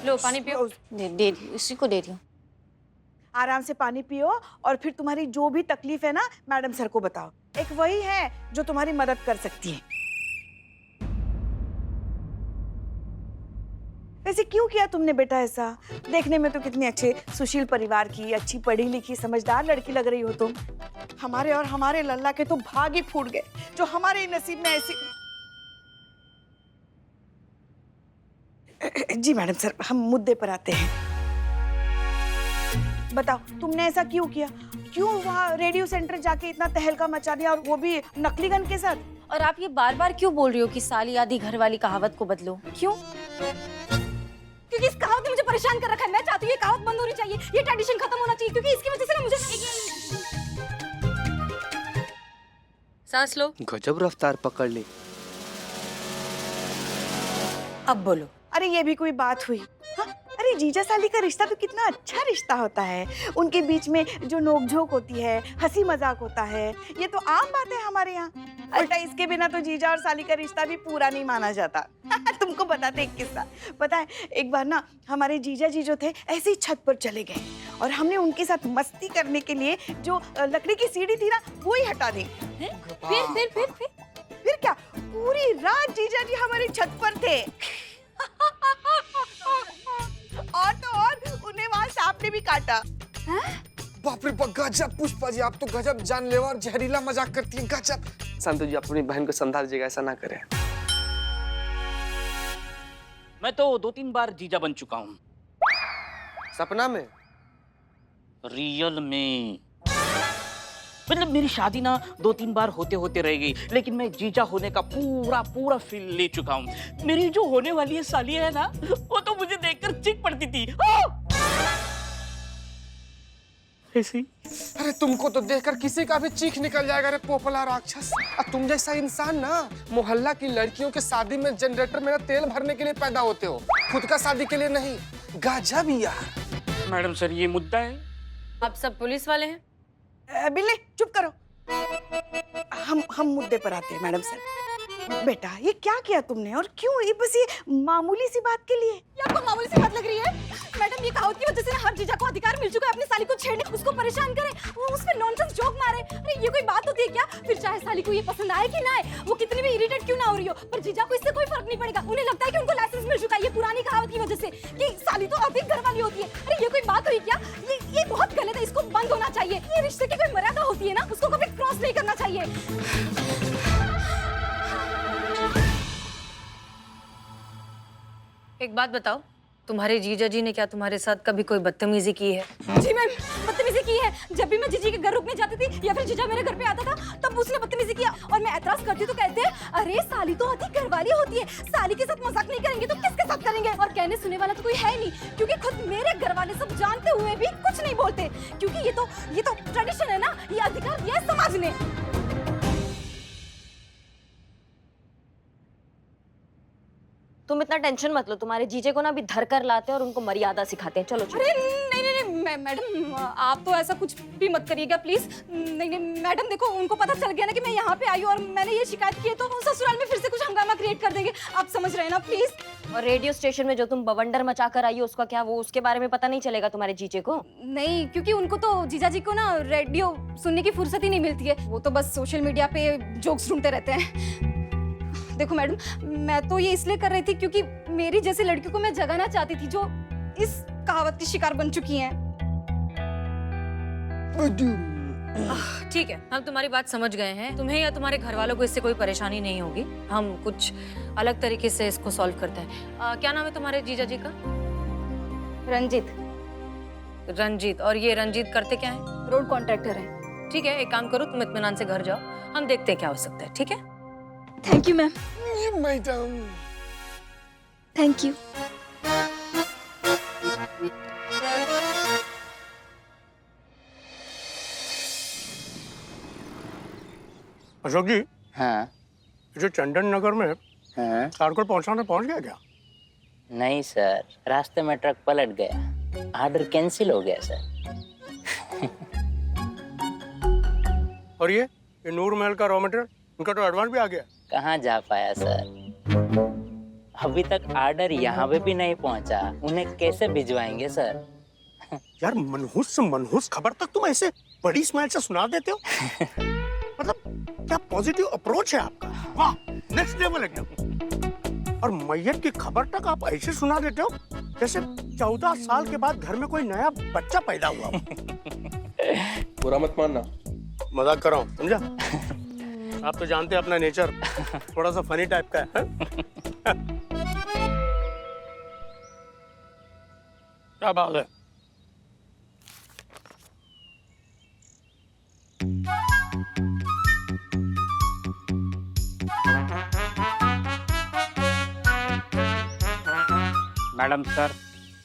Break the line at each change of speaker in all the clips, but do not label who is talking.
लो पानी पियो। दे इसी को दे रही हूँ।
आराम से पानी पियो और फिर तुम्हारी जो भी तकलीफ है ना मैडम सर को बताओ। एक वही है जो तुम्हारी मदद कर सकती है। ऐसे क्यों किया तुमने बेटा ऐसा? देखने में तो कितनी अच्छे सुशील परिवार की, अच्छी पढ़ी लिखी समझदार लड़की लग रही हो तुम। हमारे और हमारे लल्ला के तो भाग ही फूट गए जो हमारे नसीब में ऐसी। जी मैडम सर, हम मुद्दे पर आते हैं। बताओ तुमने ऐसा क्यों किया? क्यों वहाँ रेडियो सेंटर जाके इतना तहलका मचा दिया, और वो भी नकली गन के साथ?
और आप ये बार बार क्यों बोल रही हो कि साली आधी घर वाली कहावत को बदलो? क्यों?
क्योंकि इस कहावत ने मुझे परेशान कर रखा है। मैं चाहती हूँ ये कहावत बंद होनी चाहिए, ये ट्रेडिशन खत्म होना चाहिए, क्योंकि इसकी वजह से ना मुझे।
सांस लो।
गजब रफ्तार पकड़ ली।
अब बोलो। अरे ये भी कोई बात हुई? हाँ? अरे जीजा साली का रिश्ता तो कितना अच्छा रिश्ता होता है। उनके बीच में जो नोकझोंक होती है, हंसी मजाक होता है, ये तो आम बात है हमारे यहाँ। उल्टा इसके बिना तो जीजा और साली का रिश्ता भी पूरा नहीं माना जाता। तुमको बताते एक किस्सा। पता है एक बार ना हमारे जीजा जी जो थे ऐसे ही छत पर चले गए और हमने उनके साथ मस्ती करने के लिए जो लकड़ी की सीढ़ी थी ना वो ही हटा दी। फिर क्या पूरी रात जीजा जी हमारी छत पर थे। और तो और उन्हें वहां सांप ने भी काटा।
बाप रे बाप, गजब पुष्पा जी, आप तो गजब जानलेवा और जहरीला मजाक करती हैं। गजब। संतु जी अपनी बहन को समझा दीजिएगा, ऐसा ना करें।
मैं तो 2-3 बार जीजा बन चुका हूँ।
सपना में?
रियल में। मतलब मेरी शादी ना 2-3 बार होते होते रह गई, लेकिन मैं जीजा होने का पूरा फील ले चुका हूँ। मेरी जो होने वाली है साली है ना, वो तो मुझे देखकर चीख पड़ती थी। ऐसी।
अरे तुमको तो देखकर किसी का भी चीख निकल जाएगा रे पोपला राक्षस। तुम जैसा इंसान ना मोहल्ला की लड़कियों के शादी में जनरेटर में तेल भरने के लिए पैदा होते हो, खुद का शादी के लिए नहीं। गजब यार।
मैडम सर ये मुद्दा है।
आप सब पुलिस वाले हैं?
बिल्ले चुप करो। हम मुद्दे पर आते हैं मैडम सर। बेटा ये क्या किया तुमने और क्यों? ये बस ये मामूली सी बात के लिए?
ये आपको मामूली सी बात लग रही है? मैडम ये कहावत की वजह से हर जीजा को अधिकार मिल चुका है अपनी साली को छेड़ने, उसको परेशान करे, वो उस पे नॉनसेंस जोक मारे। अरे ये कोई बात होती है क्या? फिर चाहे साली को ये पसंद आए कि ना आए, वो कितनी भी इरिटेट क्यों ना हो रही हो, पर जीजा को इससे कोई फर्क नहीं पड़ेगा। उन्हें लगता है कि उनको लाइसेंस मिल चुका है ये पुरानी कहावत की वजह से कि साली तो अधिक घर वाली होती है। अरे ये कोई बात हुई क्या? ये बहुत गलत है, इसको बंद होना चाहिए। ये रिश्ते की कोई मर्यादा होती है ना, उसको कभी क्रॉस नहीं करना चाहिए।
एक बात बताओ, तुम्हारे जीजा जी ने क्या तुम्हारे साथ कभी कोई बदतमीजी की है?
जी मैम, बदतमीजी की है। जब भी मैं जीजी के घर रुकने जाती थी या फिर जीजा मेरे घर पे आता था तब उसने बदतमीजी किया, और मैं एतराज करती तो कहते हैं अरे साली तो अधिक घरवाली होती है, साली के साथ मजाक नहीं करेंगे तो किसके साथ करेंगे? और कहने सुने वाला तो कोई है नहीं, क्योंकि खुद मेरे घर वाले सब जानते हुए भी कुछ नहीं बोलते, क्योंकि ये तो ट्रेडिशन है ना, ये अधिकार दिया है समाज ने।
तुम इतना टेंशन मत लो, तुम्हारे जीजे को ना अभी धर कर लाते हैं और उनको मर्यादा सिखाते हैं। चलो चलो।
अरे नहीं मैडम, आप तो ऐसा कुछ भी मत करिएगा प्लीज। नहीं मैडम देखो, उनको पता चल गया ना कि मैं यहाँ पे आई हूँ और मैंने ये शिकायत की है, तो ससुराल में फिर से कुछ हंगामा क्रिएट कर देंगे। आप समझ रहे हैं ना प्लीज।
और रेडियो स्टेशन में जो तुम बवंडर मचा कर आई हो उसका क्या, वो उसके बारे में पता नहीं चलेगा तुम्हारे जीजे को?
नहीं, क्योंकि उनको तो जीजा जी को ना रेडियो सुनने की फुर्सत ही नहीं मिलती है, वो तो बस सोशल मीडिया पे जोक्स ढूंढते रहते हैं। देखो मैडम, मैं तो ये इसलिए कर रही थी क्योंकि मेरी जैसी लड़की को मैं जगाना चाहती थी जो इस कहावत की शिकार बन चुकी हैं।
ठीक है, हम तुम्हारी बात समझ गए हैं। तुम्हें या तुम्हारे घर वालों को इससे कोई परेशानी नहीं होगी। हम कुछ अलग तरीके से इसको सॉल्व करते हैं। क्या नाम है तुम्हारे जीजा जी का?
रंजीत।
रंजीत। और ये रंजीत करते क्या है?
रोड कॉन्ट्रैक्टर है।
ठीक है, एक काम करो, तुम इत्मीनान से घर जाओ, हम देखते हैं क्या हो सकता है। ठीक है?
Thank you ma'am.
Madam
thank you.
Ashok ji,
हाँ
जो चंदन नगर में
हाँ।
कारकोल पहुंचाने पहुंच गया क्या?
नहीं सर, रास्ते में ट्रक पलट गया, ऑर्डर कैंसिल हो गया सर।
और ये नूर महल का रॉ मटेरियल, उनका तो एडवांस भी आ गया।
कहाँ जा पाया सर, अभी तक ऑर्डर यहाँ पे भी नहीं पहुँचा, उन्हें कैसे भिजवाएंगे सर?
यार मनहूस से मनहूस खबर तक तुम ऐसे बड़ी स्माइल से सुना देते हो। मतलब क्या पॉजिटिव अप्रोच है आपका, वाह नेक्स्ट लेवल एकदम। और मैयत की खबर तक आप ऐसे सुना देते हो जैसे 14 साल के बाद घर में कोई नया बच्चा पैदा हुआ हो।
बुरा मत मानना,
मजाक कर रहा हूँ, समझा? आप तो जानते हैं अपना नेचर थोड़ा सा फनी टाइप का है। क्या बात है?
मैडम सर,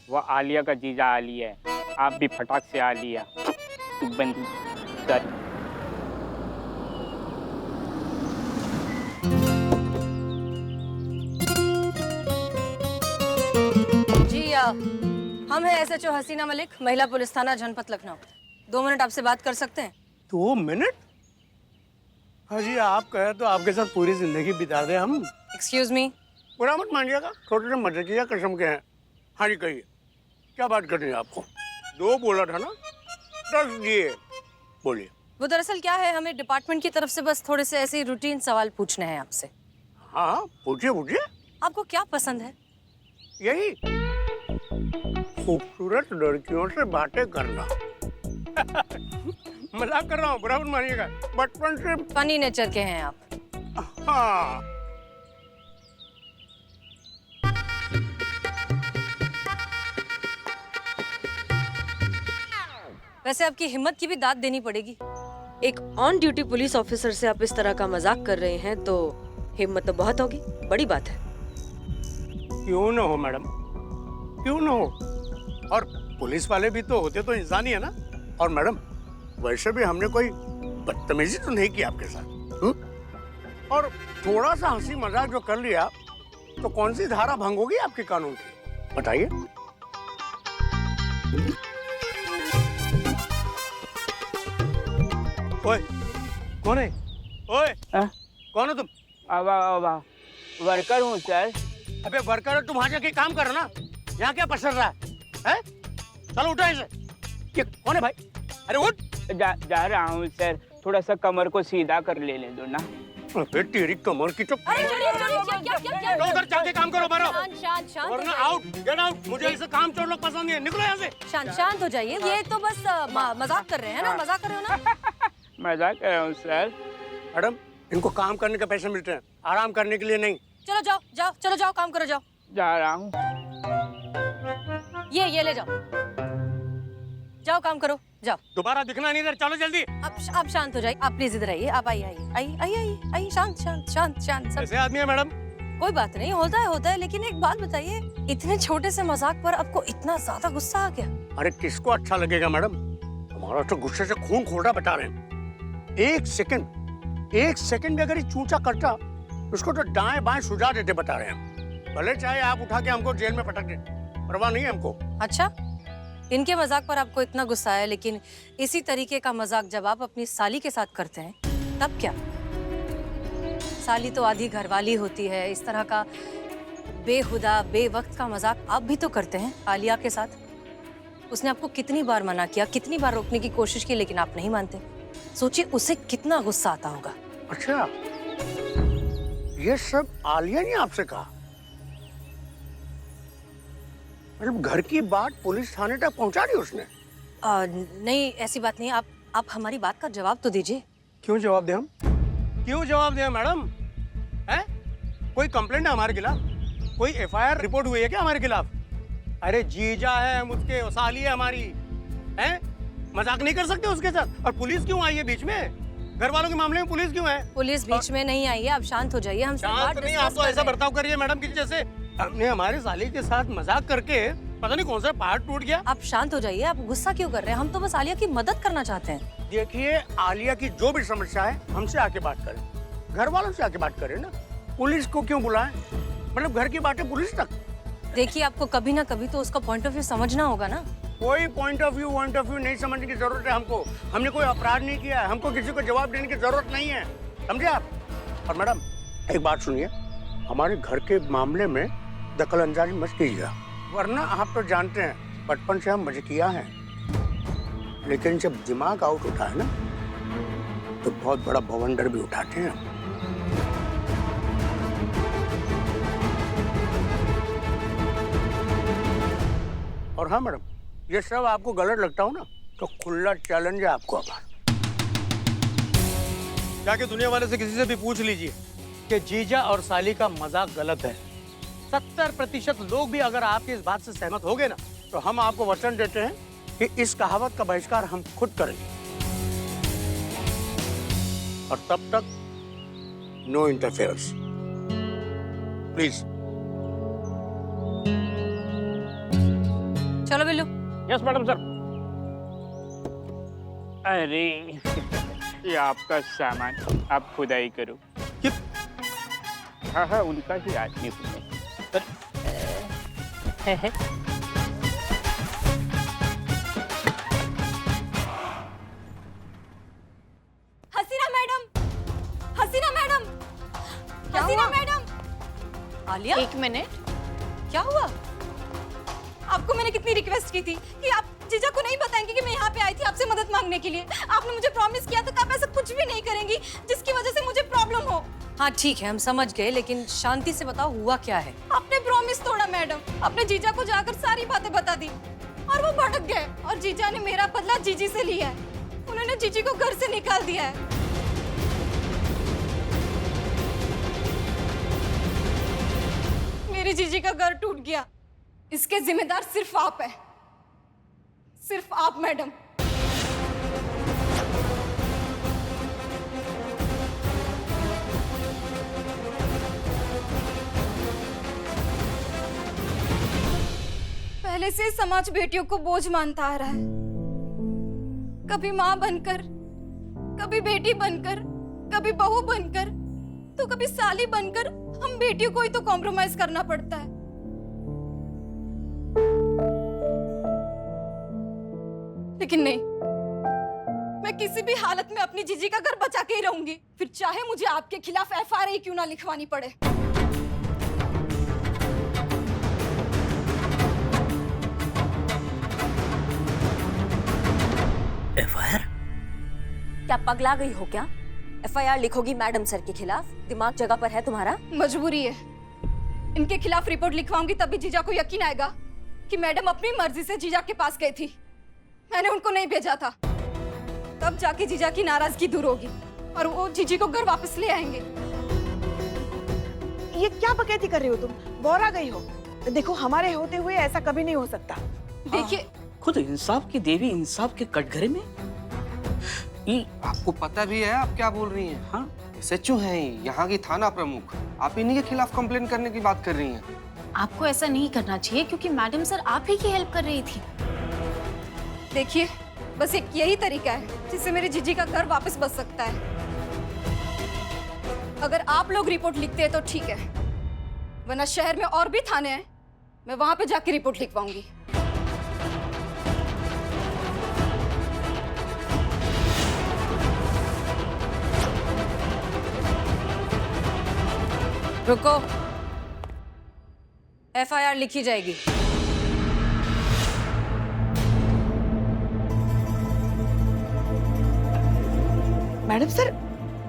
वो आलिया का जीजा आली है, आप भी फटाक से आलिया। बंद सर।
जी हम हैं SHO हसीना मलिक, महिला पुलिस थाना जनपद लखनऊ। 2 मिनट आपसे बात कर सकते हैं?
2 मिनट? हाँ जी, आप कहे तो आपके साथ पूरी जिंदगी बिता दे हम।
Excuse me.
बुरा मत मानिएगा, छोटे से मजाकिया किस्म के हैं। हाँ जी कहिए, क्या बात करनी है आपको? 2 बोला था ना, 10 दिए। बोलिए।
वो दरअसल क्या है, हमें डिपार्टमेंट की तरफ से बस थोड़े से ऐसे रूटीन सवाल पूछने हैं आपसे।
हाँ पूछिए पूछिए।
आपको क्या पसंद है?
यही खूबसूरत लड़कियों से बातें करना। मजाक कर रहा हूँ, बुरा मत मानिएगा, बचपन से।
फनी नेचर के हैं आप।
हाँ।
वैसे आपकी हिम्मत की भी दाद देनी पड़ेगी। एक ऑन ड्यूटी पुलिस ऑफिसर से आप इस तरह का मजाक कर रहे हैं तो हिम्मत तो बहुत होगी, बड़ी बात है।
क्यों ना हो मैडम, क्यों ना हो। और पुलिस वाले भी तो होते तो इंसान ही है ना। और मैडम वैसे भी हमने कोई बदतमीजी तो नहीं की आपके साथ। और थोड़ा सा हंसी मजाक जो कर लिया तो कौन सी धारा भंग होगी आपके कानून की, बताइए। ओए कौन है? ओए कौन हो तुम?
वर्कर हूँ सर।
अबे वर्कर तुम वहां जाके काम करो ना, यहाँ क्या पसर रहा है? चलो उठो इसे। ये कौन है भाई? अरे उठ।
जा रहा हूँ सर, थोड़ा सा कमर को सीधा कर लेने दो ना।
अबे तेरी कमर की तो।
अरे क्या
उधर जाके काम करो, मारो।
शांत
वरना आउट, गेट आउट। मुझे ऐसे काम चोर लोग पसंद नहीं है, निकलो यहाँ से।
शांत हो जाइए। ये तो बस मजाक कर रहे हैं ना, मजाक कर रहे हो ना?
मजाक कर रहा हूँ सर।
मैडम इनको काम करने के पैसे मिलते हैं, आराम करने के लिए नहीं।
चलो जाओ काम करो, जाओ।
जा रहा हूँ।
ये ले जाओ काम करो, जाओ।
दोबारा दिखना नहीं इधर, चलो जल्दी।
आप शांत हो जाइए, आप प्लीज इधर आइए। आप आइए। शांत सब।
कैसे आदमी है मैडम?
कोई बात नहीं, होता है। लेकिन एक बात बताइए, इतने छोटे से मजाक पर आपको इतना ज्यादा गुस्सा आ गया?
अरे किसको अच्छा लगेगा मैडम, हमारा तो गुस्से से खून खोलना बता रहे हैं। एक सेकंड अगर ये चूचा करता उसको तो दाएं बाएं सुझा देते बता रहे हैं। भले चाहे आप उठा के हमको जेल में पटक दे, परवाह नहीं है हमको।
अच्छा, इनके मजाक पर आपको इतना गुस्सा है, लेकिन इसी तरीके का मजाक जब आप अपनी साली के साथ करते हैं तब क्या? साली तो आधी घरवाली होती है। इस तरह का बेहुदा बेवक्त का मजाक आप भी तो करते हैं आलिया के साथ। उसने आपको कितनी बार मना किया, कितनी बार रोकने की कोशिश की, लेकिन आप नहीं मानते। सोचिए उसे कितना गुस्सा आता होगा।
अच्छा, ये सब आलिया ने आपसे कहा? मतलब घर की बात पुलिस थाने तक पहुंचा दी उसने?
नहीं, ऐसी बात नहीं। आप हमारी बात का जवाब तो दीजिए।
क्यों जवाब दें हम? क्यों जवाब दें मैडम? हैं? कोई कंप्लेंट है हमारे खिलाफ? कोई FIR रिपोर्ट हुई है क्या हमारे खिलाफ? अरे जीजा है मुझके, साली है हमारी, हैं? मजाक नहीं कर सकते उसके साथ। और पुलिस क्यों आई है बीच में? घर वालों के मामले में पुलिस क्यों है?
पुलिस बीच में नहीं आई है, आप शांत हो जाइए। हम
शांत नहीं, आप तो ऐसा बर्ताव करिए मैडम की जैसे हमने हमारे साली के साथ मजाक करके पता नहीं कौन सा पहाड़ टूट गया।
आप शांत हो जाइए। आप गुस्सा क्यों कर रहे हैं? हम तो बस आलिया की मदद करना चाहते हैं।
देखिए, आलिया की जो भी समस्या है हमसे आके बात करें, घर वालों से आके बात करें ना। पुलिस को क्यों बुलाएं? मतलब घर की बातें पुलिस तक।
देखिए, आपको कभी ना कभी तो उसका पॉइंट ऑफ व्यू समझना होगा ना।
कोई पॉइंट ऑफ व्यू नहीं समझने की जरूरत है हमको। हमने कोई अपराध नहीं किया है, हमको किसी को जवाब देने की जरूरत नहीं है, समझे आप? और मैडम एक बात सुनिए, हमारे घर के मामले में दखल अंदाजी मत कीजिएगा, वरना आप तो जानते हैं बचपन से हम मजकिया हैं, लेकिन जब दिमाग आउट होता है ना तो बहुत बड़ा बवंडर भी उठाते हैं। और हाँ मैडम, ये सब आपको गलत लगता हो ना तो खुला चैलेंज है आपको। अब
जाके दुनिया वाले से किसी से भी पूछ लीजिए कि जीजा और साली का मजाक गलत है। 70% लोग भी अगर आपकी इस बात से सहमत हो गए ना
तो हम आपको वचन देते हैं कि इस कहावत का बहिष्कार हम खुद करेंगे, और तब तक नो इंटरफेरेंस प्लीज।
चलो बिल्लू।
Yes madam sir. अरे ये आपका सामान आप खुदाई करो। हाँ हाँ, उनका ही आदमी हूँ मैं।
हसीना मैडम, हसीना मैडम, हसीना मैडम।
आलिया,
एक मिनट,
क्या हुआ?
आपको मैंने कितनी रिक्वेस्ट की थी कि आप जीजा को नहीं बताएंगे कि मैं यहाँ पे आई थी आपसे मदद मांगने के लिए। आपने मुझे प्रॉमिस किया था कि आप ऐसा कुछ भी नहीं करेंगी जिसकी वजह से मुझे प्रॉब्लम हो।
हाँ ठीक है, हम समझ गए, लेकिन शांति से बताओ हुआ क्या है।
आपने प्रॉमिस तोड़ा मैडम। अपने जीजा को जाकर सारी बातें बता दी और वो भटक गए, और जीजा ने मेरा बदला जीजी से लिया है। उन्होंने जीजी को घर से निकाल दिया है। मेरी जीजी का घर टूट गया, इसके जिम्मेदार सिर्फ आप हैं, सिर्फ आप मैडम। पहले से समाज बेटियों को बोझ मानता आ रहा है, कभी माँ बनकर, कभी बेटी बनकर, कभी बहू बनकर, तो कभी साली बनकर हम बेटियों को ही तो कॉम्प्रोमाइज करना पड़ता है। लेकिन नहीं, मैं किसी भी हालत में अपनी जीजी का घर बचा के ही रहूंगी, फिर चाहे मुझे आपके खिलाफ एफआईआर क्यों ना लिखवानी पड़े।
एफआईआर?
क्या पगला गई हो क्या? एफआईआर लिखोगी मैडम सर के खिलाफ? दिमाग जगह पर है तुम्हारा?
मजबूरी है, इनके खिलाफ रिपोर्ट लिखवाऊंगी तभी जीजा को यकीन आएगा कि मैडम अपनी मर्जी से जीजा के पास गई थी, मैंने उनको नहीं भेजा था। तब जाके जीजा की नाराजगी दूर होगी और वो जीजी को घर वापस ले आएंगे।
ये क्या बकैती कर रही हो तुम? बोरा गई हो? देखो हमारे होते हुए ऐसा कभी नहीं हो सकता।
देखिए,
खुद इंसाफ की देवी इंसाफ के कटघरे में
आपको पता भी है आप क्या बोल रही हैं?
हाँ,
एसएचओ हैं यहाँ की थाना प्रमुख, आप इन्हीं के खिलाफ कंप्लेन करने की बात कर रही हैं।
आपको ऐसा नहीं करना चाहिए क्योंकि मैडम सर आप ही की हेल्प कर रही थी। देखिए, बस एक यही तरीका है जिससे मेरी जीजी का घर वापस बच सकता है। अगर आप लोग रिपोर्ट लिखते हैं तो ठीक है, वरना शहर में और भी थाने हैं, मैं वहां पे जाके रिपोर्ट लिखवाऊंगी।
रुको, एफआईआर लिखी जाएगी।
मैडम सर,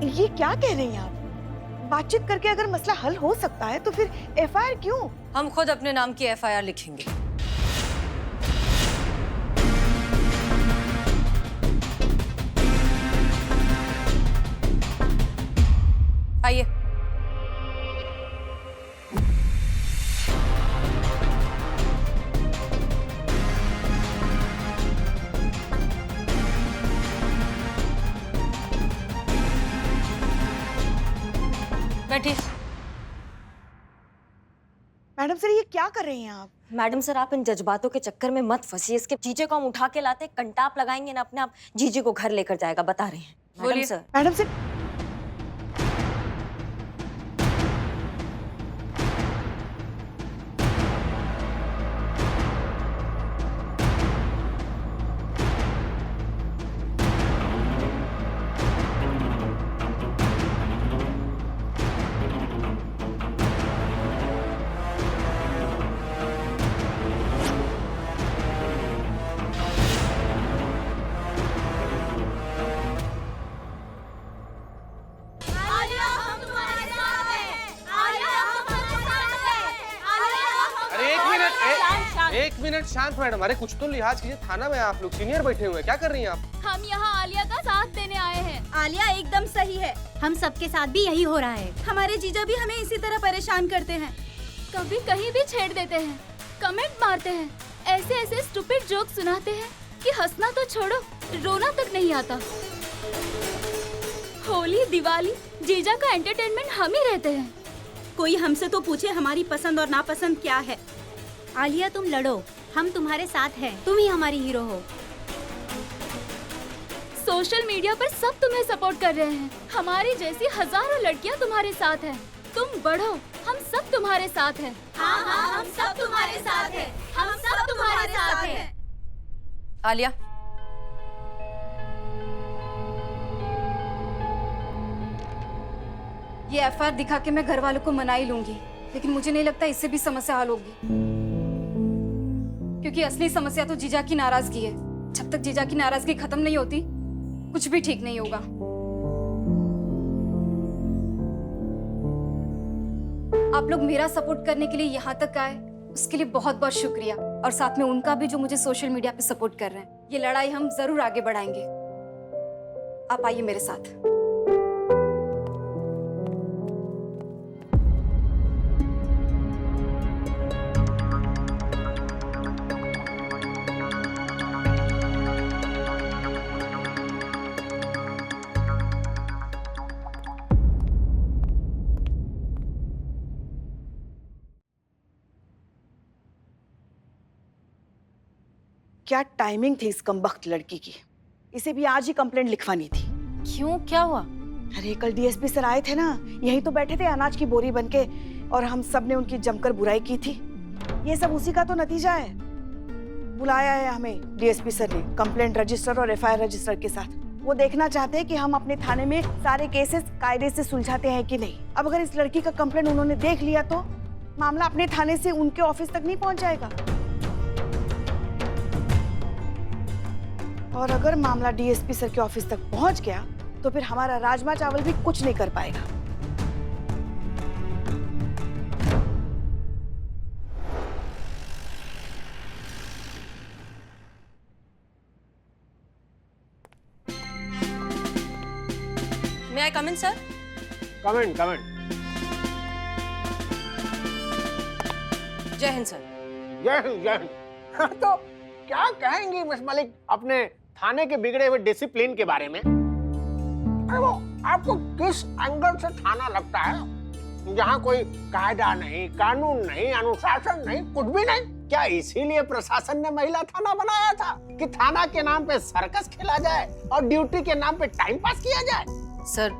ये क्या कह रही हैं आप? बातचीत करके अगर मसला हल हो सकता है तो फिर एफआईआर क्यों?
हम खुद अपने नाम की एफआईआर लिखेंगे। आइए। बैठिए।
मैडम सर, ये क्या कर रही हैं आप?
मैडम सर, आप इन जज्बातों के चक्कर में मत फंसिए। इसके जीजे को हम उठा के लाते, कंटाप लगाएंगे ना, अपने आप जीजे को घर लेकर जाएगा, बता रहे हैं। मैडम
बोलिए।
सर,
मैडम सर,
एक मिनट शांत मैडम, अरे कुछ तो लिहाज कीजिए, थाना में आप लोग सीनियर बैठे हुए हैं, क्या कर रही हैं आप?
हम यहाँ आलिया का साथ देने आए हैं।
आलिया एकदम सही है।
हम सबके साथ भी यही हो रहा है।
हमारे जीजा भी हमें इसी तरह परेशान करते हैं।
कभी कहीं भी छेड़ देते हैं, कमेंट मारते हैं, ऐसे ऐसे स्टूपिड जोक सुनाते हैं कि हंसना तो छोड़ो, रोना तक नहीं आता। होली दिवाली जीजा का एंटरटेनमेंट हम ही रहते हैं।
कोई हमसे तो पूछे हमारी पसंद और नापसंद क्या है।
आलिया तुम लड़ो, हम तुम्हारे साथ हैं, तुम ही हमारी हीरो हो। सोशल मीडिया पर सब तुम्हें सपोर्ट कर रहे हैं। हमारी जैसी हजारों लड़कियां तुम्हारे साथ हैं। तुम बढ़ो, हम सब तुम्हारे साथ हैं। हाँ हाँ, हम सब तुम्हारे साथ हैं। हम सब तुम्हारे साथ हैं।
आलिया,
ये एफआईआर दिखा के मैं घर वालों को मना ही लूंगी, लेकिन मुझे नहीं लगता इससे भी समस्या हल होगी, क्योंकि असली समस्या तो जीजा की नाराजगी है। जब तक जीजा की नाराजगी खत्म नहीं होती, कुछ भी ठीक नहीं होगा। आप लोग मेरा सपोर्ट करने के लिए यहाँ तक आए, उसके लिए बहुत बहुत शुक्रिया। और साथ में उनका भी जो मुझे सोशल मीडिया पे सपोर्ट कर रहे हैं। ये लड़ाई हम जरूर आगे बढ़ाएंगे। आप आइए मेरे साथ।
क्या टाइमिंग थी इस कमबख्त लड़की की। इसे भी आज ही कंप्लेंट लिखवानी थी।
क्यों, क्या हुआ?
अरे कल डीएसपी सर आए थे ना, यही तो बैठे थे अनाज की बोरी बनके, और हम सब ने उनकी जमकर बुराई की थी। ये सब उसी का तो नतीजा है। बुलाया है हमें डीएसपी सर ने कंप्लेंट रजिस्टर और एफआईआर रजिस्टर के साथ। वो देखना चाहते हैं कि हम अपने थाने में सारे केसेस कायदे से सुलझाते हैं कि नहीं। अब अगर इस लड़की का कंप्लेंट उन्होंने देख लिया तो मामला अपने थाने से उनके ऑफिस तक नहीं पहुंच जाएगा, और अगर मामला डीएसपी सर के ऑफिस तक पहुंच गया तो फिर हमारा राजमा चावल भी कुछ नहीं कर पाएगा।
May I come in, sir?
Comment comment.
जय हिंद सर।
जय हिंद जय हिंद। तो क्या कहेंगी मिस मलिक अपने थाने के बिगड़े हुए डिसिप्लिन के बारे में? अरे वो आपको किस एंगल से थाना लगता है जहाँ कोई कायदा नहीं, कानून नहीं, अनुशासन नहीं, कुछ भी नहीं? क्या इसीलिए प्रशासन ने महिला थाना बनाया था कि थाना के नाम पे सर्कस खेला जाए और ड्यूटी के नाम पे टाइम पास किया जाए?
सर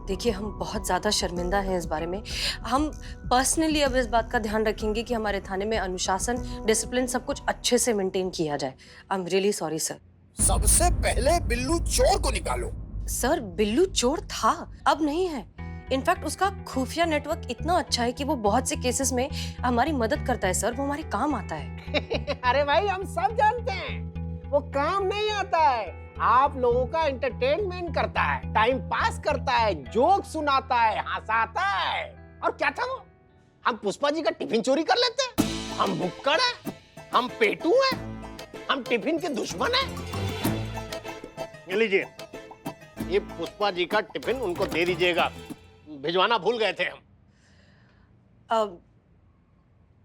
देखिए, हम बहुत ज़्यादा शर्मिंदा हैं इस बारे में। हम पर्सनली अब इस बात का ध्यान रखेंगे कि हमारे थाने में अनुशासन, डिसिप्लिन सब कुछ अच्छे से मेंटेन किया जाए। I am really sorry sir.
सबसे पहले बिल्लू चोर को निकालो।
सर बिल्लू चोर था, अब नहीं है। इनफैक्ट उसका खुफिया नेटवर्क इतना अच्छा है कि वो बहुत से केसेस में हमारी मदद करता है सर, वो हमारे काम आता है।
अरे भाई हम सब जानते हैं वो काम नहीं आता है, आप लोगों का एंटरटेनमेंट करता है, टाइम पास करता है, जोक सुनाता है, हंसाता है। और क्या था वो? हम पुष्पा जी का टिफिन चोरी कर लेते हैं? हम भुक्कड़ हैं, हम पेटू हैं, हम टिफिन के दुश्मन हैं। ये लीजिए, ये पुष्पा जी का टिफिन उनको दे दीजिएगा, भिजवाना भूल गए थे हम।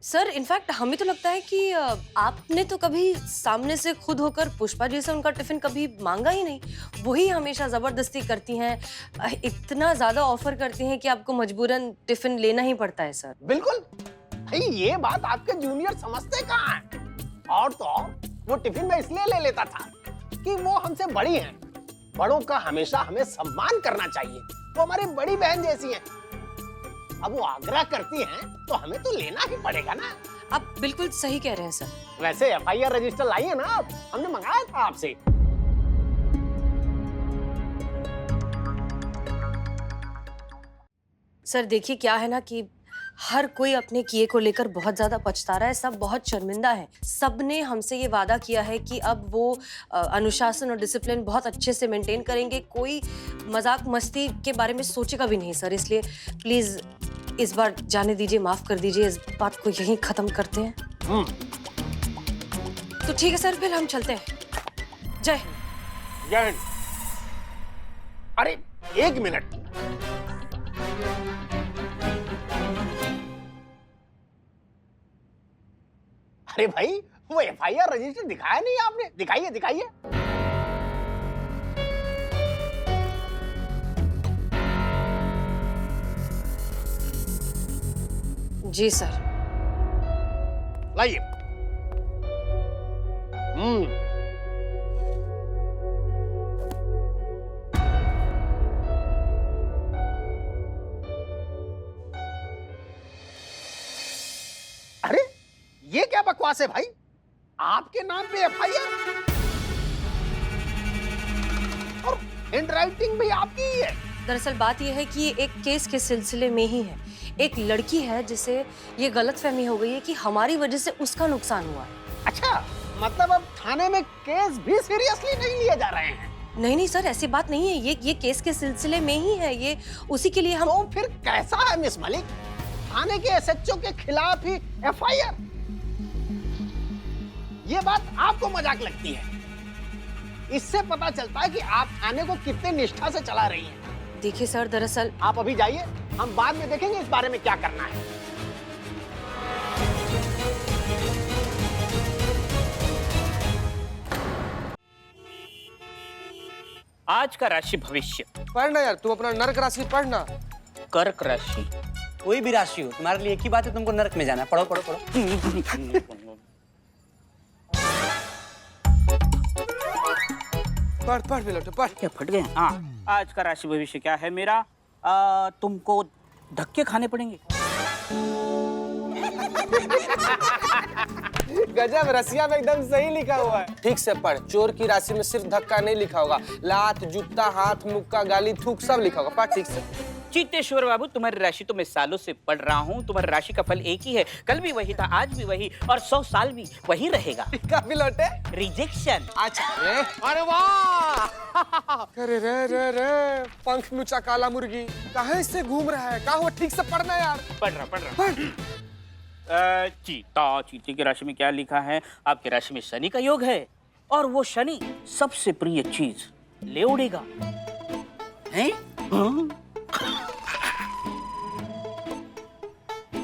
सर इनफैक्ट हमें तो लगता है कि आपने तो कभी सामने से खुद होकर पुष्पा जी से उनका टिफिन कभी मांगा ही नहीं। वही हमेशा जबरदस्ती करती हैं, इतना ज्यादा ऑफर करती हैं कि आपको मजबूरन टिफिन लेना ही पड़ता है सर।
बिल्कुल भाई, ये बात आपके जूनियर समझते कहाँ हैं? और तो और वो टिफिन में इसलिए ले लेता था कि वो हमसे बड़ी हैं। बड़ों का हमेशा हमें सम्मान करना चाहिए, वो हमारी बड़ी बहन जैसी हैं। अब वो आग्रह करती हैं तो हमें तो लेना ही पड़ेगा ना।
आप बिल्कुल सही कह रहे हैं सर।
वैसे एफआईआर रजिस्टर लाइए ना आप, हमने मंगाया था आपसे।
सर देखिए क्या है ना कि हर कोई अपने किए को लेकर बहुत ज्यादा पछता रहा है, सब बहुत शर्मिंदा है। सब ने हमसे ये वादा किया है कि अब वो अनुशासन और डिसिप्लिन बहुत अच्छे से मेंटेन करेंगे, कोई मजाक मस्ती के बारे में सोचेगा भी नहीं सर। इसलिए प्लीज इस बार जाने दीजिए, माफ कर दीजिए, इस बात को यहीं खत्म करते हैं। तो ठीक है सर, फिर हम चलते हैं। जय हिंद।
जय हिंद। अरे 1 मिनट, अरे भाई वो FIR रजिस्टर दिखाया नहीं आपने, दिखाइए दिखाइए।
जी सर।
लाइए। अरे ये क्या बकवास है भाई, आपके नाम पे FIR और हैंड राइटिंग भी आपकी ही है।
दरअसल बात यह है कि ये एक केस के सिलसिले में ही है। एक लड़की है जिसे ये गलतफहमी हो गई है कि हमारी वजह से उसका नुकसान हुआ है।
अच्छा, मतलब अब थाने में केस भी सीरियसली नहीं लिए जा रहे हैं?
नहीं नहीं सर, ऐसी बात नहीं है। ये केस के सिलसिले में ही है। ये उसी के लिए हम।
तो फिर कैसा है मिस मलिक, थाने के SHO के खिलाफ ही FIR? ये बात आपको मजाक लगती है? इससे पता चलता है कि आप थाने को कितने निष्ठा से चला रही हैं।
देखिए सर, दरअसल
आप अभी जाइए, हम बाद में देखेंगे इस बारे में क्या करना है।
आज का राशि भविष्य।
पढ़ना यार, तुम अपना नर्क राशि पढ़ना।
कर्क राशि।
कोई भी राशि हो, तुम्हारे लिए एक ही बात है, तुमको नरक में जाना है। पढ़ो पढ़ो पढ़ो।
पढ़ पढ़ बिलोटे पढ़।
क्या फट गए? हाँ, आज का राशि भविष्य क्या है मेरा? तुमको धक्के खाने पड़ेंगे।
गजब, रसिया में एकदम सही लिखा हुआ है। ठीक से पढ़। चोर की राशि में सिर्फ धक्का नहीं लिखा होगा, लात, जूता, हाथ, मुक्का, गाली, थूक सब लिखा होगा। पढ़ ठीक से।
चीतेश्वर बाबू, तुम्हारी राशि तो मैं सालों से पढ़ रहा हूँ। तुम्हारी राशि का फल एक ही है। कल भी वही था, आज भी वही, और 100 साल भी वही रहेगा।
बिलोटे
रिजेक्शन।
अच्छा। अरे वाह! अरे रे पंख नुचा काला मुर्गी कहाँ से घूम रहा है? कहाँ हुआ? ठीक से पढ़ना यार।
पढ़ रहा। चीते की राशि में क्या लिखा है? आपकी राशि में शनि का योग है, और वो शनि सबसे प्रिय चीज ले उड़ेगा। हैं?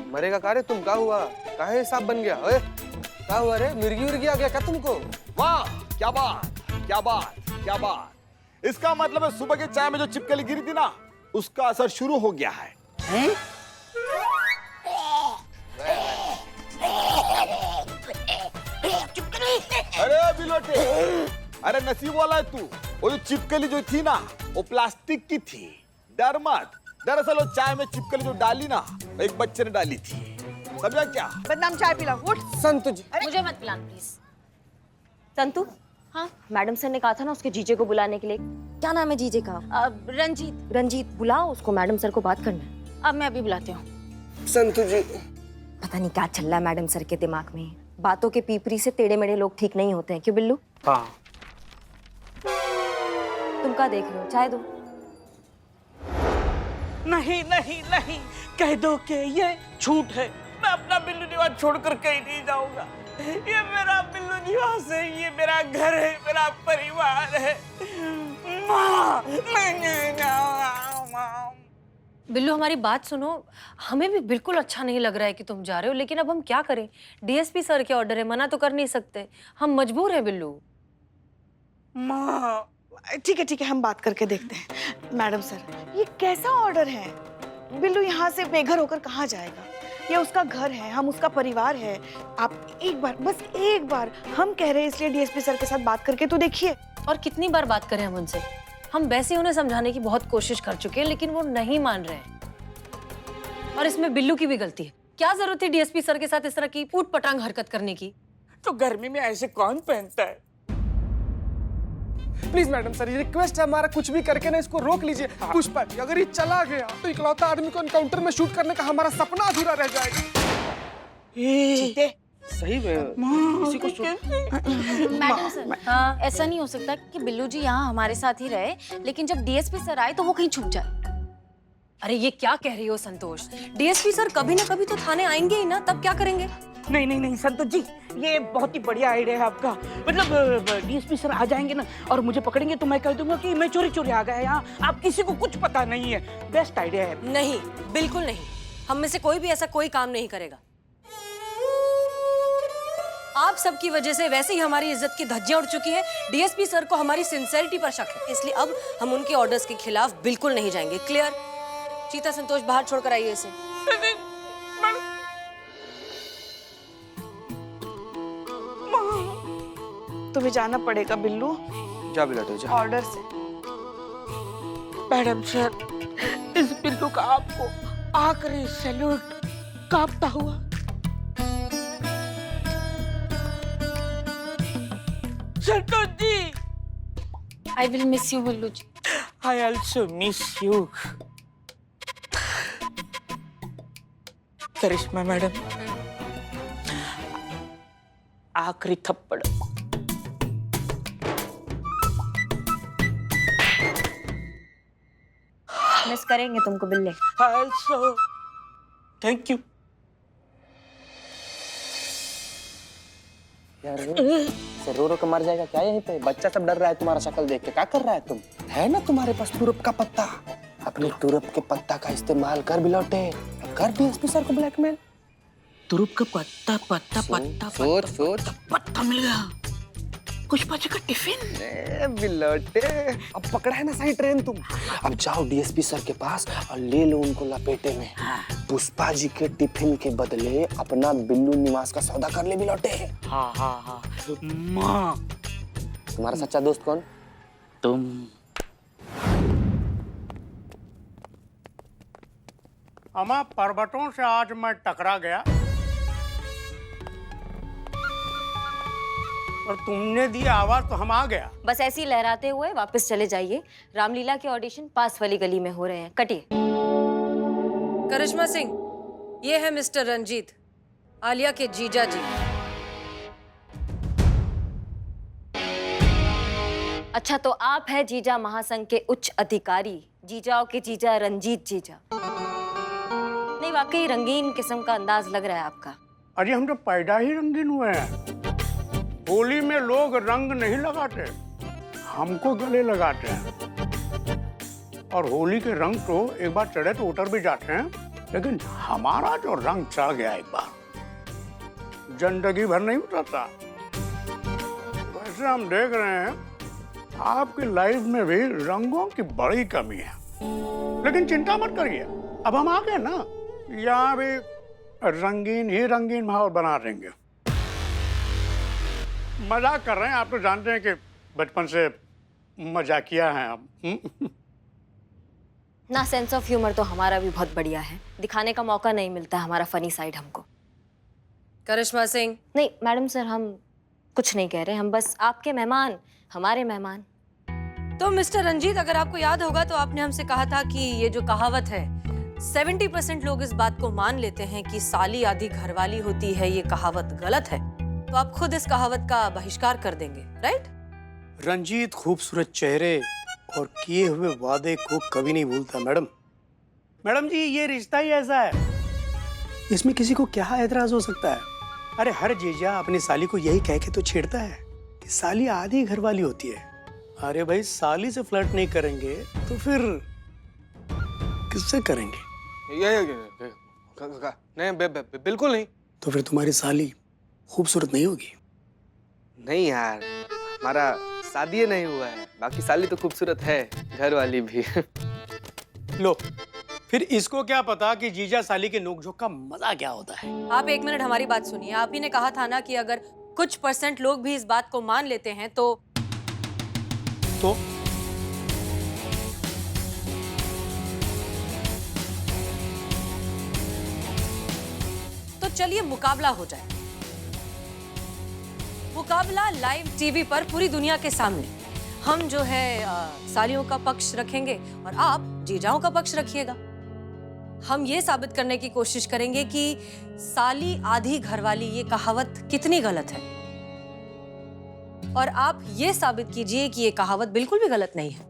मरेगा का रे तुम? क्या हुआ? काहे सांप बन गया? ओए, क्या हुआ रे? मिर्गी उर्गी आ गया क्या तुमको?
वाह, क्या बात, क्या बात, क्या बात। इसका मतलब है सुबह के चाय में जो छिपकली गिरी थी ना, उसका असर शुरू हो गया है।
हैं?
अरे बिलोटे, अरे नसीब वाला है तू। वो जो छिपकली जो थी ना, वो प्लास्टिक की थी। डर मत, दरअसल वो चाय में छिपकली जो डाली ना, एक बच्चे ने डाली थी। समझा क्या?
बदनाम, चाय पिलाओ। उठ।
संतु जी।
मुझे मत पिलाना प्लीज। संतु, हाँ मैडम सर ने कहा था ना उसके जीजे को बुलाने के लिए। क्या नाम है जीजे का?
रंजीत।
रंजीत, बुलाओ उसको, मैडम सर को बात करना है।
अब मैं अभी बुलाती हूँ।
संतु जी।
पता नहीं क्या चल रहा है मैडम सर के दिमाग में। बातों के पीपरी से टेढ़े मेढ़े लोग ठीक नहीं होते हैं, क्यों बिल्लू?
हाँ।
तुम क्या देख रहे हो? चाय दो।
नहीं नहीं नहीं, कह दो कि ये झूठ है। मैं अपना बिल्लू निवास छोड़कर कहीं नहीं जाऊंगा। ये मेरा बिल्लू निवास है, ये मेरा घर है, मेरा परिवार है। मैं नहीं जाऊंगा।
बिल्लू, हमारी बात सुनो। हमें भी बिल्कुल अच्छा नहीं लग रहा है कि तुम जा रहे हो, लेकिन अब हम क्या करें? डीएसपी सर के ऑर्डर है, मना तो कर नहीं सकते। हम मजबूर हैं बिल्लू।
माँ,
ठीक है, हम बात करके देखते हैं। मैडम सर, ये कैसा ऑर्डर है? बिल्लू यहाँ से बेघर होकर कहाँ जाएगा? ये उसका घर है, हम उसका परिवार है। आप एक बार, बस एक बार, हम कह रहे हैं इसलिए डीएसपी सर के साथ बात करके तो देखिए।
और कितनी बार बात करें हम उनसे? हम वैसे उन्हें समझाने की बहुत कोशिश कर चुके हैं, लेकिन वो नहीं मान रहे हैं। और इसमें बिल्लू की भी गलती है। क्या जरूरत थी डीएसपी सर के साथ इस तरह की ऊट पटांग हरकत करने की?
तो गर्मी में ऐसे कौन पहनता है?
प्लीज मैडम सर, ये रिक्वेस्ट है हमारा, कुछ भी करके ना इसको रोक लीजिए। पुष्पा जी, अगर ये चला गया तो इकलौता आदमी को एनकाउंटर में शूट करने का हमारा सपना अधूरा रह जाएगा।
सही में किसी को
मैडम सर, हाँ, ऐसा नहीं हो सकता कि बिल्लू जी यहाँ हमारे साथ ही रहे, लेकिन जब डीएसपी सर आए तो वो कहीं छुप जाए।
अरे ये क्या कह रही हो संतोष? डीएसपी सर कभी ना कभी तो थाने आएंगे ही ना, तब क्या करेंगे?
नहीं नहीं नहीं संतोष जी, ये बहुत ही बढ़िया आइडिया है आपका। मतलब डीएसपी सर आ जाएंगे ना और मुझे पकड़ेंगे तो मैं कह दूंगा कि मैं चोरी चोरी आ गया यहाँ, आप किसी को कुछ पता नहीं है। बेस्ट आइडिया है।
नहीं, बिल्कुल नहीं। हम में से कोई भी ऐसा कोई काम नहीं करेगा। आप सबकी वजह से वैसे ही हमारी इज्जत की धज्जियां उड़ चुकी हैं। डीएसपी सर को हमारी सिंसेरिटी पर शक है, इसलिए अब हम उनके ऑर्डर्स के खिलाफ बिल्कुल नहीं जाएंगे। क्लियर? चीता, संतोष बाहर छोड़कर आइए इसे।
तुम्हें जाना पड़ेगा बिल्लू,
जा बिलोटे जा।
ऑर्डर से।
मैडम सर, इस बिल्लू का आपको आखिरी सैल्यूट कांपता हुआ। Santosh ji,
I will miss you Billu ji.
I also miss you. Karishma madam, आखिरी थप्पड़।
मिस करेंगे तुमको बिल्ले।
Also, thank you.
यार रो रो के मर जाएगा क्या यहीं पे? बच्चा सब डर रहा है तुम्हारा शक्ल देख के। क्या कर रहा है तुम? है ना तुम्हारे पास तुरप का पत्ता? अपने तुरप के पत्ता का इस्तेमाल कर बिलोटे, कर डीएसपी सर को ब्लैकमेल।
तुरुप का पत्ता पत्ता पत्ता
सोच सोच।
पत्ता मिल गया। पुष्पा जी का टिफिन।
ए बिलोटे, अब पकड़ा है ना सही ट्रेन तुम। अब जाओ डीएसपी सर के पास और ले लो उनको लपेटे में। पुष्पा जी के टिफिन के बदले अपना बिल्लू निवास का सौदा कर ले बिलोटे।
हाँ हाँ हाँ। माँ,
तुम्हारा सच्चा दोस्त कौन?
तुम।
अमा, पर्वतों से आज मैं टकरा गया और तुमने दी आवाज तो हम आ गया।
बस ऐसे ही लहराते हुए वापस चले जाइए। रामलीला के ऑडिशन पास वाली गली में हो रहे हैं, कटिए।
करिश्मा सिंह, ये है मिस्टर रंजीत, आलिया के जीजा जी।
अच्छा, तो आप है जीजा महासंघ के उच्च अधिकारी, जीजाओं के जीजा रंजीत जीजा। नहीं, वाकई रंगीन किस्म का अंदाज लग रहा है आपका।
अरे हम तो पैदा ही रंगीन हुए हैं। होली में लोग रंग नहीं लगाते, हमको गले लगाते हैं। और होली के रंग तो एक बार चढ़े तो उतर भी जाते हैं, लेकिन हमारा जो रंग चढ़ गया एक बार, जिंदगी भर नहीं उतरता। वैसे हम देख रहे हैं आपकी लाइफ में भी रंगों की बड़ी कमी है, लेकिन चिंता मत करिए, अब हम आ गए ना, यहाँ भी रंगीन ही रंगीन माहौल बना देंगे। मजाक कर रहे हैं, आप तो जानते हैं कि बचपन से मजाकिया हैं आप।
ना, सेंस ऑफ ह्यूमर तो हमारा भी बहुत बढ़िया है, दिखाने का मौका नहीं मिलता हमारा फनी साइड हमको।
करिश्मा सिंह,
नहीं मैडम सर, हम कुछ नहीं कह रहे, हम बस आपके मेहमान, हमारे मेहमान।
तो मिस्टर रंजीत, अगर आपको याद होगा तो आपने हमसे कहा था कि ये जो कहावत है, 70% लोग इस बात को मान लेते हैं कि साली आधी घरवाली होती है, ये कहावत गलत है। तो आप खुद इस कहावत का बहिष्कार कर देंगे, राइट?
रंजीत खूबसूरत चेहरे और किए हुए वादे को कभी नहीं भूलता। मैडम, मैडम जी, ये रिश्ता ही ऐसा है, इसमें किसी को क्या एतराज हो सकता है? अरे हर जीजा अपनी साली को यही कह के तो छेड़ता है कि साली आधी घरवाली होती है। अरे भाई, साली से फ्लर्ट नहीं करेंगे तो फिर किससे करेंगे?
नहीं बिल्कुल नहीं।
तो फिर तुम्हारी साली खूबसूरत नहीं होगी?
नहीं यार, हमारा शादी नहीं हुआ है, बाकी साली तो खूबसूरत है, घर वाली भी।
लो, फिर इसको क्या पता कि जीजा साली के नोकझोंक का मजा क्या होता है।
आप एक मिनट हमारी बात सुनिए। आप ही ने कहा था ना कि अगर कुछ % लोग भी इस बात को मान लेते हैं तो चलिए मुकाबला हो जाए। मुकाबला लाइव टीवी पर पूरी दुनिया के सामने। हम जो है सालियों का पक्ष रखेंगे और आप जीजाओं का पक्ष रखिएगा। हम ये साबित करने की कोशिश करेंगे कि साली आधी घरवाली ये कहावत कितनी गलत है, और आप ये साबित कीजिए कि ये कहावत बिल्कुल भी गलत नहीं है।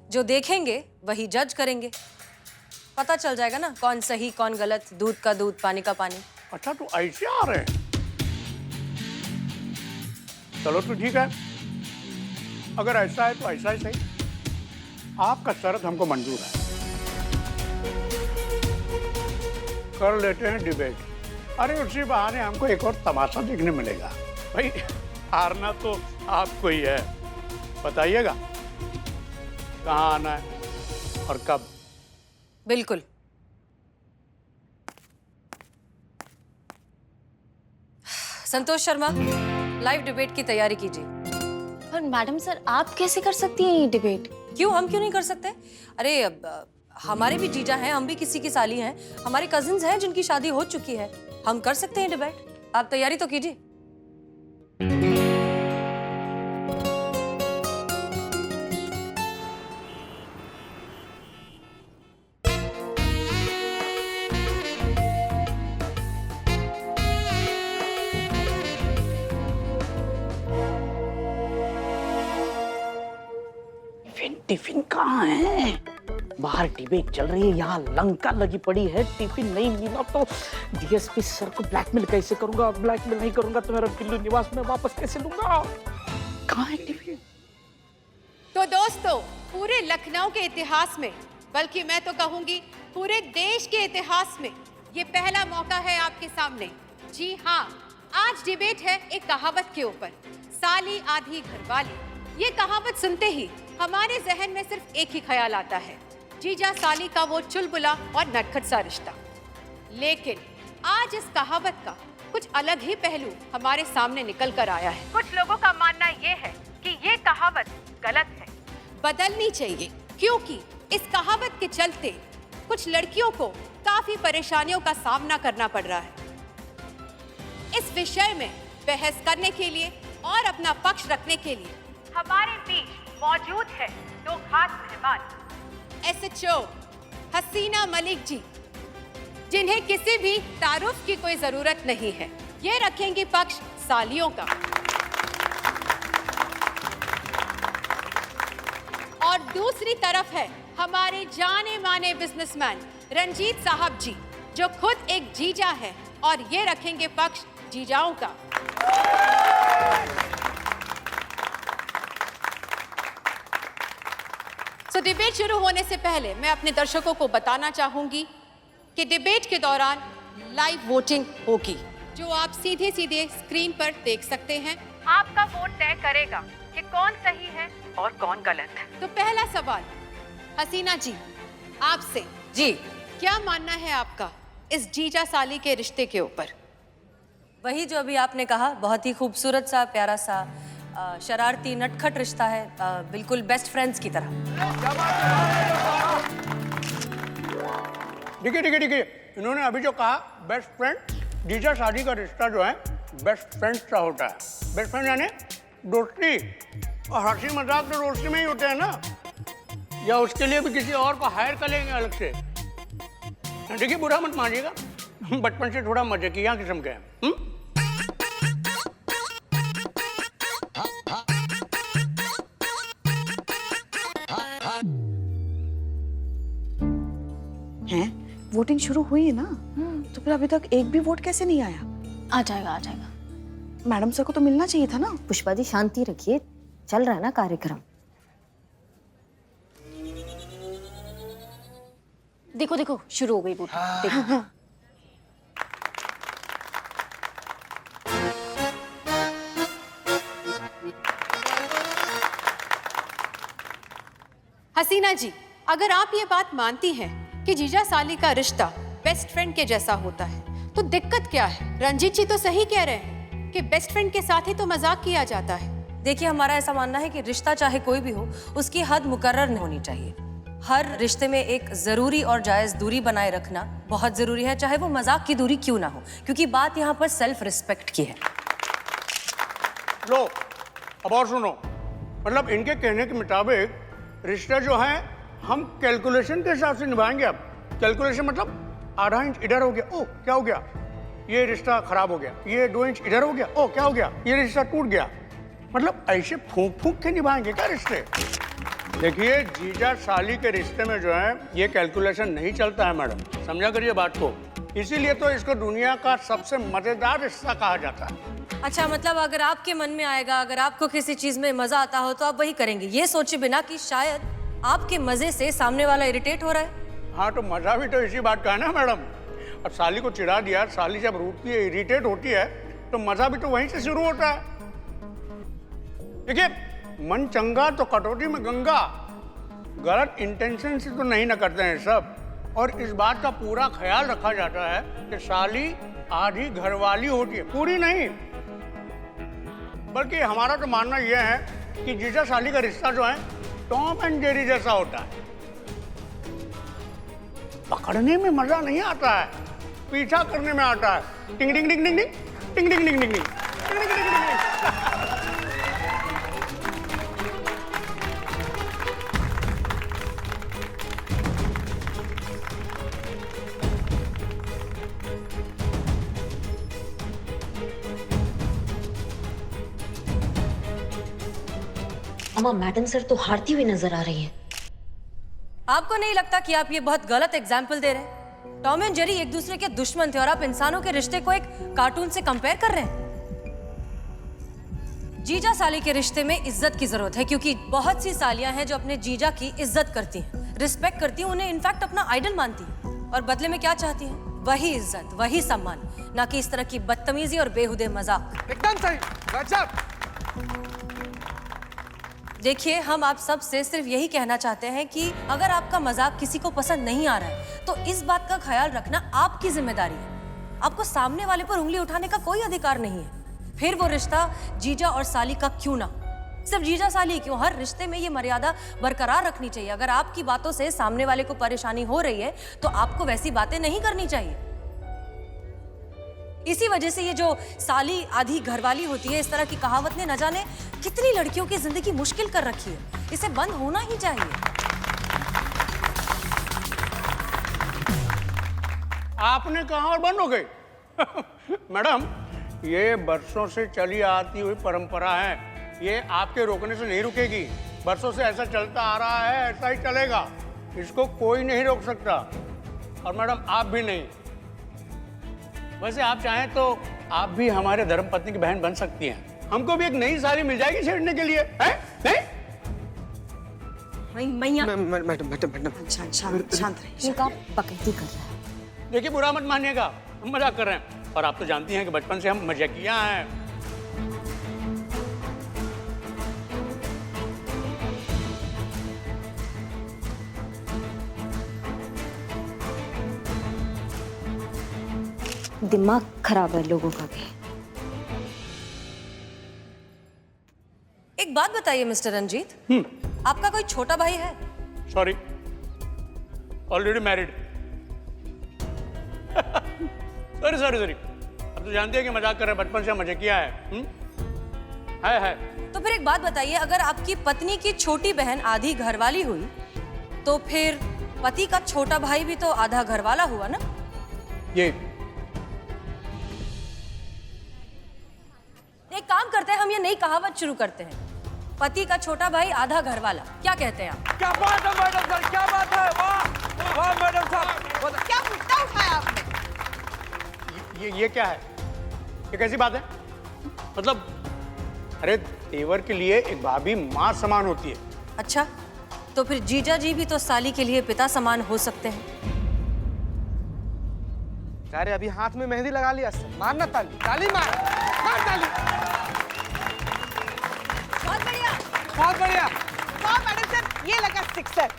जो देखेंगे वही जज करेंगे, पता चल जाएगा ना कौन सही कौन गलत, दूध का दूध पानी का पानी।
अच्छा तो ऐसे आ रहे हैं। चलो तो ठीक है, अगर ऐसा है तो ऐसा ही सही। आपका शर्त हमको मंजूर है, कर लेते हैं डिबेट। अरे उसी बहाने हमको एक और तमाशा देखने मिलेगा। भाई हारना तो आपको ही है, बताइएगा कहाँ आना है और कब।
बिल्कुल। संतोष शर्मा, लाइव डिबेट की तैयारी कीजिए।
पर मैडम सर, आप कैसे कर सकती हैं ये डिबेट?
क्यों, हम क्यों नहीं कर सकते? अरे हमारे भी जीजा हैं, हम भी किसी की साली हैं, हमारे कजिन्स हैं जिनकी शादी हो चुकी है, हम कर सकते हैं डिबेट। आप तैयारी तो कीजिए।
टिफिन कहाँ है? बाहर डिबेट चल रही है, यहाँ लंका लगी पड़ी है, टिफिन नहीं मिला तो डीएसपी सर को ब्लैकमेल कैसे करूंगा? ब्लैकमेल नहीं करूंगा तो मेरा दिल्ली निवास में वापस कैसे लूंगा? कहाँ है टिफिन?
तो दोस्तों, पूरे लखनऊ के इतिहास में, बल्कि मैं तो कहूंगी पूरे देश के इतिहास में, ये पहला मौका है आपके सामने। जी हाँ, आज डिबेट है एक कहावत के ऊपर, साली आधी घरवाली। ये कहावत सुनते ही हमारे जहन में सिर्फ एक ही ख्याल आता है, जीजा साली का वो चुलबुला और नटखट सा रिश्ता। लेकिन आज इस कहावत का कुछ अलग ही पहलू हमारे सामने निकल कर आया है। कुछ लोगों का मानना ये है कि ये कहावत गलत है, बदलनी चाहिए, क्योंकि इस कहावत के चलते कुछ लड़कियों को काफी परेशानियों का सामना करना पड़ रहा है। इस विषय में बहस करने के लिए और अपना पक्ष रखने के लिए हमारे बीच मौजूद है दो खास मेहमान, SHO हसीना मलिक जी, जिन्हें किसी भी तारुफ की कोई जरूरत नहीं है। ये रखेंगी पक्ष सालियों का। और दूसरी तरफ है हमारे जाने माने बिजनेसमैन रंजीत साहब जी, जो खुद एक जीजा है, और ये रखेंगे पक्ष जीजाओं का। तो डिबेट शुरू होने से पहले मैं अपने दर्शकों को बताना चाहूंगी कि डिबेट के दौरान लाइव वोटिंग होगी, जो आप सीधे सीधे स्क्रीन पर देख सकते हैं। आपका वोट तय करेगा कि कौन सही है और कौन गलत। तो पहला सवाल हसीना जी आपसे।
जी,
क्या मानना है आपका इस जीजा साली के रिश्ते के ऊपर?
वही जो अभी आपने कहा, बहुत ही खूबसूरत सा, प्यारा सा, शरारती नटखट रिश्ता है, बिल्कुल बेस्ट फ्रेंड्स की तरह।
देखिए, इन्होंने अभी जो कहा बेस्ट फ्रेंड, जीजा शादी का रिश्ता जो है बेस्ट फ्रेंड सा होता है। बेस्ट फ्रेंड यानी दोस्ती, और हंसी मजाक तो दोस्ती में ही होते हैं ना, या उसके लिए भी किसी और को हायर कर लेंगे अलग से। देखिए, बुरा मत मानिएगा, बचपन से थोड़ा मजाकिया किस्म के हैं।
हैं? वोटिंग शुरू हुई है ना, तो फिर अभी तक एक भी वोट कैसे नहीं आया?
आ जाएगा, आ जाएगा।
मैडम सर को तो मिलना चाहिए था ना।
पुष्पा जी शांति रखिए, चल रहा है ना कार्यक्रम। देखो देखो, शुरू हो गई वोटिंग। देखो।
हसीना जी, अगर आप ये बात मानती हैं कि जीजा साली का रिश्ता बेस्ट फ्रेंड के जैसा होता है, तो दिक्कत क्या है? रंजीत जी तो सही कह रहे हैं कि बेस्ट फ्रेंड के साथ ही तो मजाक किया जाता है।
देखिए, हमारा ऐसा मानना है कि रिश्ता चाहे कोई भी हो, उसकी हद मुकर्रर नहीं होनी चाहिए। हर रिश्ते में एक जरूरी और जायज दूरी बनाए रखना बहुत जरूरी है, चाहे वो मजाक की दूरी क्यों ना हो, क्योंकि बात यहाँ पर सेल्फ रिस्पेक्ट की है।
लो, अब और सुनो, मतलब इनके कहने के मुताबिक रिश्ता जो है हम कैलकुलेशन के हिसाब से निभाएंगे। अब कैलकुलेशन मतलब आधा इंच इधर हो गया, ओ क्या हो गया, ये रिश्ता खराब हो गया, ये 2 इंच इधर हो गया, ओ क्या हो गया, ये रिश्ता टूट गया। मतलब ऐसे फूंक फूंक के निभाएंगे क्या रिश्ते? देखिए, जीजा साली के रिश्ते में जो है ये कैलकुलेशन नहीं चलता है मैडम, समझा करिए बात को। इसीलिए तो इसको दुनिया का सबसे मजेदार रिश्ता कहा जाता है।
अच्छा, मतलब अगर आपके मन में आएगा, अगर आपको किसी चीज में मजा आता हो तो आप वही करेंगे, ये सोचे बिना कि शायद आपके मजे से सामने वाला इरिटेट हो रहा है।
हाँ, तो मजा भी तो इसी बात का है ना मैडम। और साली को चिढ़ा दिया, साली जब रूठती है, इरिटेट होती है, तो मजा भी तो वहीं से शुरू होता है। देखिए, मन चंगा तो कटौती में गंगा। गलत इंटेंशन से तो नहीं न करते हैं सब। और इस बात का पूरा ख्याल रखा जाता है कि साली आधी घरवाली होती है, पूरी नहीं। बल्कि हमारा तो मानना यह है कि जीजा साली का रिश्ता जो है टॉम एंड जेरी जैसा होता है। पकड़ने में मजा नहीं आता है, पीछा करने में आता है। टिंग टिंग टिंग टिंग टिंग टिंग टिंग टिंग टिंग टिंग।
अम्मा, मैडम सर तो हारती हुई नजर आ रही हैं।
आपको नहीं लगता कि आप ये बहुत गलत एग्जाम्पल दे रहे हैं? टॉम एंड जेरी एक दूसरे के दुश्मन थे और आप इंसानों के रिश्ते को एक कार्टून से कंपेयर कर रहे हैं। जीजा साली के रिश्ते में इज्जत की जरूरत है, क्योंकि बहुत सी सालियां हैं जो अपने जीजा की इज्जत करती हैं, रिस्पेक्ट करती हैं, उन्हें इनफैक्ट अपना आइडल मानती हैं, और बदले में क्या चाहती हैं? वही इज्जत, वही सम्मान, ना कि इस तरह की बदतमीजी और बेहुदे मजाक।
एकदम सही, गजब।
देखिए, हम आप सब से सिर्फ यही कहना चाहते हैं कि अगर आपका मजाक किसी को पसंद नहीं आ रहा है तो इस बात का ख्याल रखना आपकी जिम्मेदारी है। आपको सामने वाले पर उंगली उठाने का कोई अधिकार नहीं है, फिर वो रिश्ता जीजा और साली का क्यों ना। सिर्फ जीजा साली क्यों, हर रिश्ते में ये मर्यादा बरकरार रखनी चाहिए। अगर आपकी बातों से सामने वाले को परेशानी हो रही है तो आपको वैसी बातें नहीं करनी चाहिए। इसी वजह से ये जो साली आधी घरवाली होती है, इस तरह की कहावत ने न जाने कितनी लड़कियों की जिंदगी मुश्किल कर रखी है। इसे बंद होना ही चाहिए।
आपने कहा और बंद हो गई? मैडम, ये बरसों से चली आती हुई परंपरा है, ये आपके रोकने से नहीं रुकेगी। बरसों से ऐसा चलता आ रहा है, ऐसा ही चलेगा, इसको कोई नहीं रोक सकता। और मैडम, आप भी नहीं। वैसे आप चाहें तो आप भी हमारे धर्मपत्नी की बहन बन सकती हैं। हमको भी एक नई साली मिल जाएगी छेड़ने के लिए, हैं? नहीं?
मैडम शांत रहिए।
बकैती कर रहा है।
देखिए, बुरा मत मानिएगा, हम मजाक कर रहे हैं। और आप तो जानती हैं कि बचपन से हम मजाकिया हैं।
दिमाग खराब है लोगों का भी।
एक बात बताइए मिस्टर रंजीत, आपका कोई छोटा भाई है?
Sorry, already married. Sorry sorry sorry, अब तो जानते हैं कि मजाक कर रहे हैं, बचपन से मजाकिया है।
तो फिर एक बात बताइए, अगर आपकी पत्नी की छोटी बहन आधी घरवाली हुई तो फिर पति का छोटा भाई भी तो आधा घरवाला हुआ ना?
ये
एक काम करते हैं, हम ये नई कहावत शुरू करते हैं, पति का छोटा भाई आधा घरवाला। क्या कहते हैं आप?
क्या बात है मैडम सर, क्या बात है, वाह वाह मैडम साहब,
क्या मुद्दा उठाया आपने?
ये क्या है? ये कैसी बात है? मतलब, अरे तेवर के लिए एक भाभी माँ समान होती है।
अच्छा, तो फिर जीजा जी भी तो साली के लिए पिता समान हो सकते हैं।
अरे अभी हाथ में मेहंदी लगा लिया, मारना ताली, ताली मार, मार ताली।
बहुत बढ़िया,
बहुत बढ़िया।
वाह मैडम सर, ये लगा सिक्सर।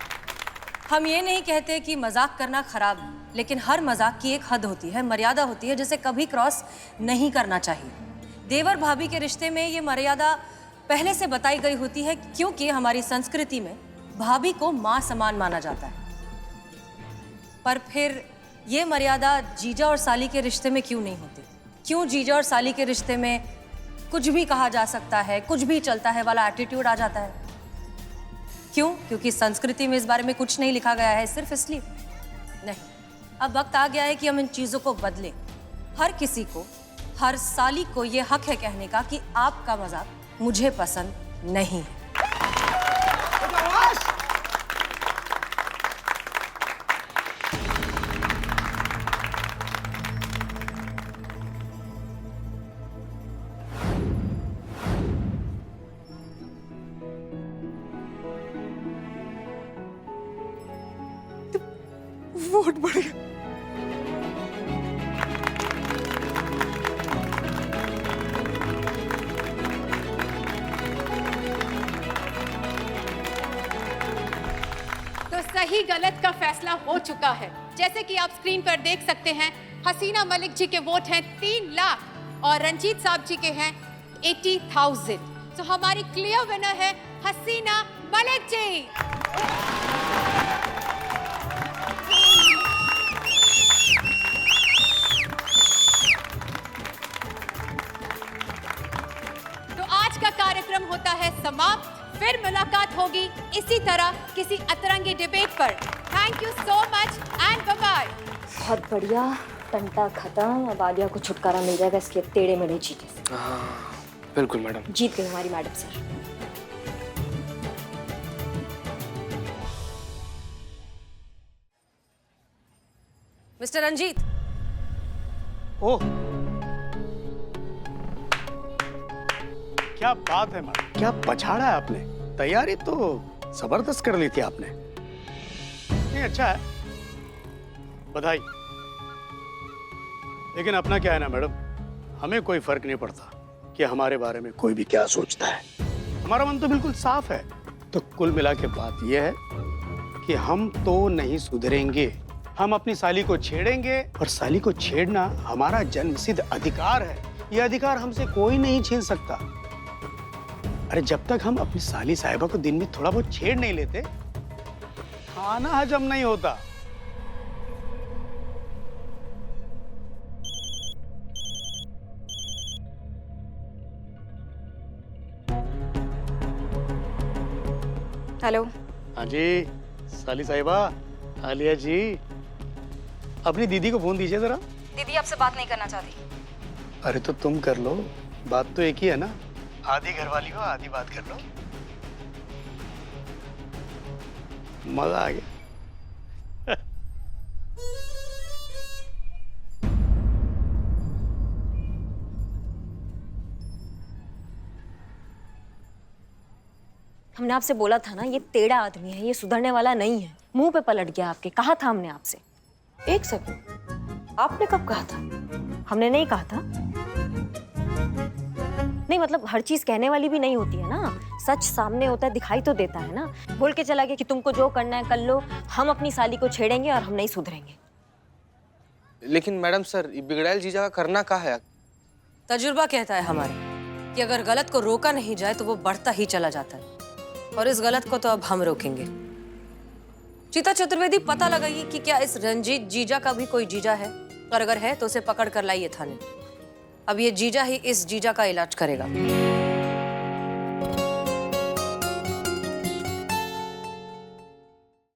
हम ये नहीं कहते कि मजाक करना खराब है, लेकिन हर मजाक की एक हद होती है, मर्यादा होती है, जिसे कभी क्रॉस नहीं करना चाहिए। देवर भाभी के रिश्ते में ये मर्यादा पहले से बताई गई होती है, क्योंकि हमारी संस्कृति में भाभी को माँ समान माना जाता है। पर फिर ये मर्यादा जीजा और साली के रिश्ते में क्यों नहीं होती? क्यों जीजा और साली के रिश्ते में कुछ भी कहा जा सकता है, कुछ भी चलता है वाला एटीट्यूड आ जाता है? क्यों? क्योंकि संस्कृति में इस बारे में कुछ नहीं लिखा गया है, सिर्फ इसलिए? नहीं, अब वक्त आ गया है कि हम इन चीजों को बदलें। हर किसी को, हर साली को ये हक है कहने का कि आपका मजाक मुझे पसंद नहीं है।
वोट बढ़ गया।
तो सही गलत का फैसला हो चुका है। जैसे कि आप स्क्रीन पर देख सकते हैं, हसीना मलिक जी के वोट हैं 3 लाख और रंजीत साहब जी के हैं 80,000। तो हमारी क्लियर विनर है हसीना मलिक जी। तो आज का कार्यक्रम होता है समाप्त। फिर मुलाकात होगी इसी तरह किसी अतरंगी डिबेट पर। Thank you so much and bye bye.
बहुत बढ़िया, टंटा खत्म। अब आलिया को छुटकारा मिल जाएगा इसके टेढ़े मेढ़े चीटे से।
हाँ, बिल्कुल मैडम।
जीत गई हमारी मैडम सर।
मिस्टर रंजीत,
ओह, क्या बात है मैडम, क्या पछाड़ा है आपने। तैयारी तो जबरदस्त कर ली थी आपने। नहीं, अच्छा है, बधाई। लेकिन अपना क्या है ना मैडम, हमें कोई फर्क नहीं पड़ता कि हमारे बारे में कोई भी क्या सोचता है। हमारा मन तो बिल्कुल साफ है। तो कुल मिला के बात यह है कि हम तो नहीं सुधरेंगे। हम अपनी साली को छेड़ेंगे और साली को छेड़ना हमारा जन्मसिद्ध अधिकार है। यह अधिकार हमसे कोई नहीं छीन सकता। अरे जब तक हम अपनी साली साहिबा को दिन में थोड़ा बहुत छेड़ नहीं लेते, खाना हजम नहीं होता।
हेलो।
हाँ जी, साली साहिबा, आलिया जी, अपनी दीदी को फोन दीजिए जरा।
दीदी आपसे बात नहीं करना चाहती।
अरे तो तुम कर लो, बात तो एक ही है ना। आधी घरवाली हो, आधी बात कर लो। मजा आ गया।
हमने आपसे बोला था ना, ये टेढ़ा आदमी है, ये सुधरने वाला नहीं है। मुंह पे पलट गया आपके। कहा था हमने आपसे। एक सेकंड, आपने कब कहा था? हमने नहीं कहा था। नहीं मतलब हर चीज कहने वाली भी नहीं होती है ना। सच सामने होता है, दिखाई तो देता है ना। बोल के चला गया कि तुमको जो करना है कर लो, हम अपनी साली को छेड़ेंगे और हम नहीं सुधरेंगे।
लेकिन मैडम सर, ये बिगड़ैल जीजा का करना का है?
तजुर्बा कहता है हमारा कि अगर गलत को रोका नहीं जाए तो वो बढ़ता ही चला जाता है, और इस गलत को तो अब हम रोकेंगे। चीता चतुर्वेदी, पता लगाइए कि क्या इस रंजीत जीजा का भी कोई जीजा है, और अगर है तो उसे पकड़ कर लाइए थाने। अब ये जीजा ही इस जीजा का इलाज करेगा।